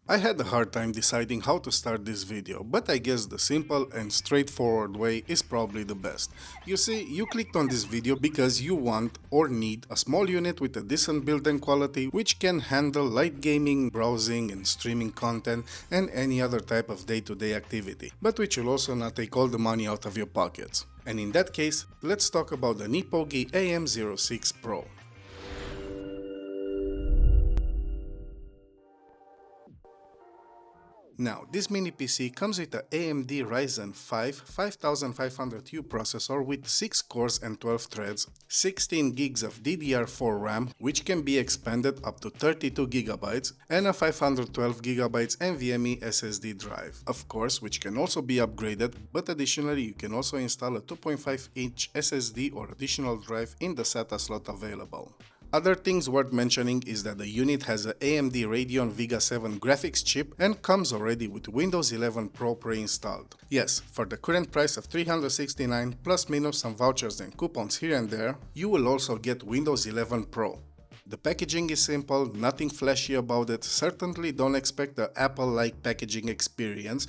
I had a hard time deciding how to start this video, but I guess the simple and straightforward way is probably the best. You see, you clicked on this video because you want or need a small unit with a decent build and quality which can handle light gaming, browsing and streaming content and any other type of day-to-day activity, but which will also not take all the money out of your pockets. And in that case, let's talk about the Nipogi AM06 Pro. Now, this mini PC comes with a AMD Ryzen 5 5500U processor with 6 cores and 12 threads, 16 gigs of DDR4 RAM, which can be expanded up to 32 GB, and a 512 GB NVMe SSD drive, of course, which can also be upgraded, but additionally you can also install a 2.5-inch SSD or additional drive in the SATA slot available. Other things worth mentioning is that the unit has a AMD Radeon Vega 7 graphics chip and comes already with Windows 11 Pro pre-installed. Yes, for the current price of $369 plus minus some vouchers and coupons here and there, you will also get Windows 11 Pro. The packaging is simple, nothing flashy about it, certainly don't expect the Apple-like packaging experience,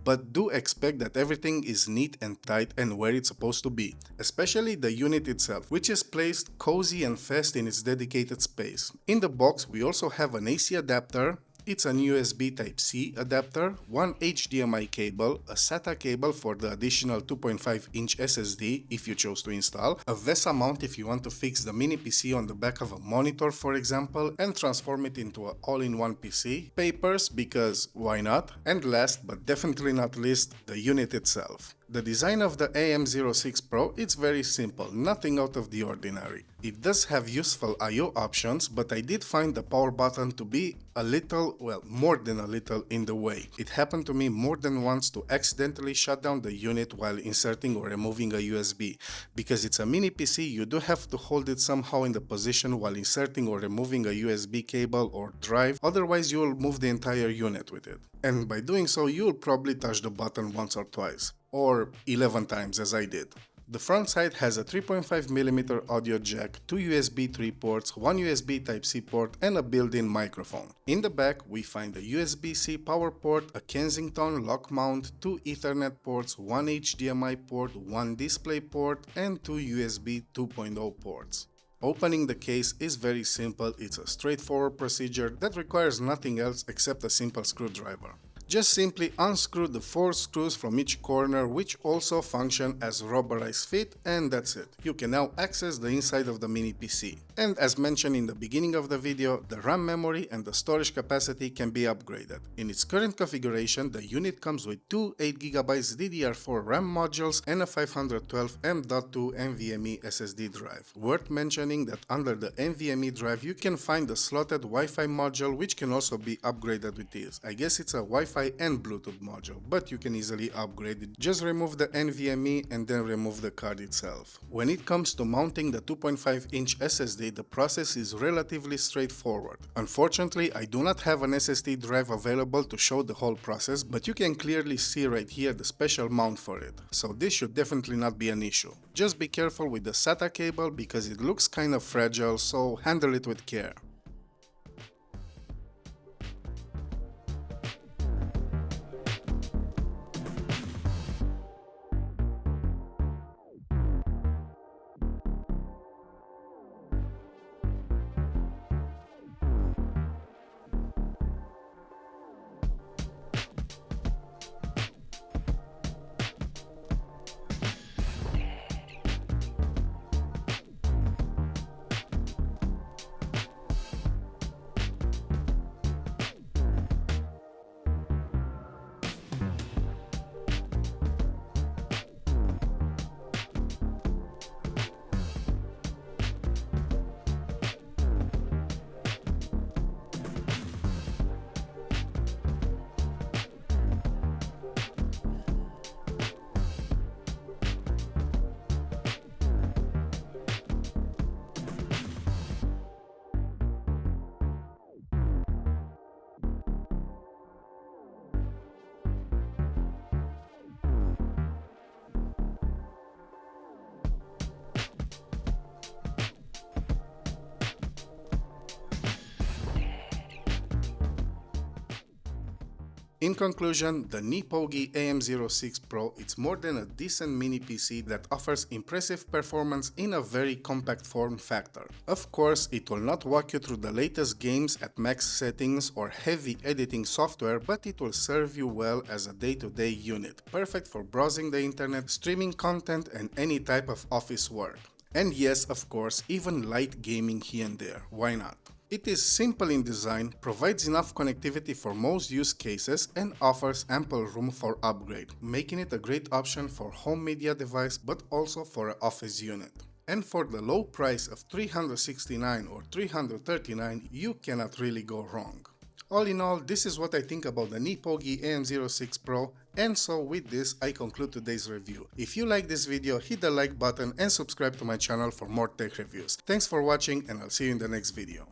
but do expect that everything is neat and tight and where it's supposed to be, especially the unit itself, which is placed cozy and fast in its dedicated space. In the box we also have an AC adapter, it's an USB Type-C adapter, one HDMI cable, a SATA cable for the additional 2.5-inch SSD if you chose to install, a VESA mount if you want to fix the mini PC on the back of a monitor for example and transform it into an all-in-one PC, papers because why not, and last but definitely not least, the unit itself. The design of the AM06 Pro is very simple, nothing out of the ordinary. It does have useful I/O options, but I did find the power button to be a little, well, more than a little in the way. It happened to me more than once to accidentally shut down the unit while inserting or removing a USB. Because it's a mini PC, you do have to hold it somehow in the position while inserting or removing a USB cable or drive, otherwise you will move the entire unit with it. And by doing so, you will probably touch the button once or twice. Or 11 times as I did. The front side has a 3.5mm audio jack, 2 USB 3 ports, 1 USB Type-C port and a built-in microphone. In the back we find a USB-C power port, a Kensington lock mount, 2 Ethernet ports, 1 HDMI port, 1 display port and 2 USB 2.0 ports. Opening the case is very simple, it's a straightforward procedure that requires nothing else except a simple screwdriver. Just simply unscrew the 4 screws from each corner which also function as rubberized fit and that's it. You can now access the inside of the mini PC. And as mentioned in the beginning of the video, the RAM memory and the storage capacity can be upgraded. In its current configuration, the unit comes with two 8GB DDR4 RAM modules and a 512 M.2 NVMe SSD drive. Worth mentioning that under the NVMe drive you can find the slotted Wi-Fi module which can also be upgraded with this. I guess it's a Wi-Fi and Bluetooth module, but you can easily upgrade it. Just remove the NVMe and then remove the card itself. When it comes to mounting the 2.5-inch SSD, the process is relatively straightforward. Unfortunately, I do not have an SSD drive available to show the whole process, but you can clearly see right here the special mount for it, so this should definitely not be an issue. Just be careful with the SATA cable because it looks kind of fragile, so handle it with care. In conclusion, the Nipogi AM06 Pro is more than a decent mini PC that offers impressive performance in a very compact form factor. Of course, it will not walk you through the latest games at max settings or heavy editing software, but it will serve you well as a day-to-day unit, perfect for browsing the internet, streaming content, and any type of office work. And yes, of course, even light gaming here and there, why not? It is simple in design, provides enough connectivity for most use cases, and offers ample room for upgrade, making it a great option for home media device but also for an office unit. And for the low price of $369 or $339, you cannot really go wrong. All in all, this is what I think about the Nipogi AM06 Pro, and so with this I conclude today's review. If you like this video, hit the like button and subscribe to my channel for more tech reviews. Thanks for watching, and I'll see you in the next video.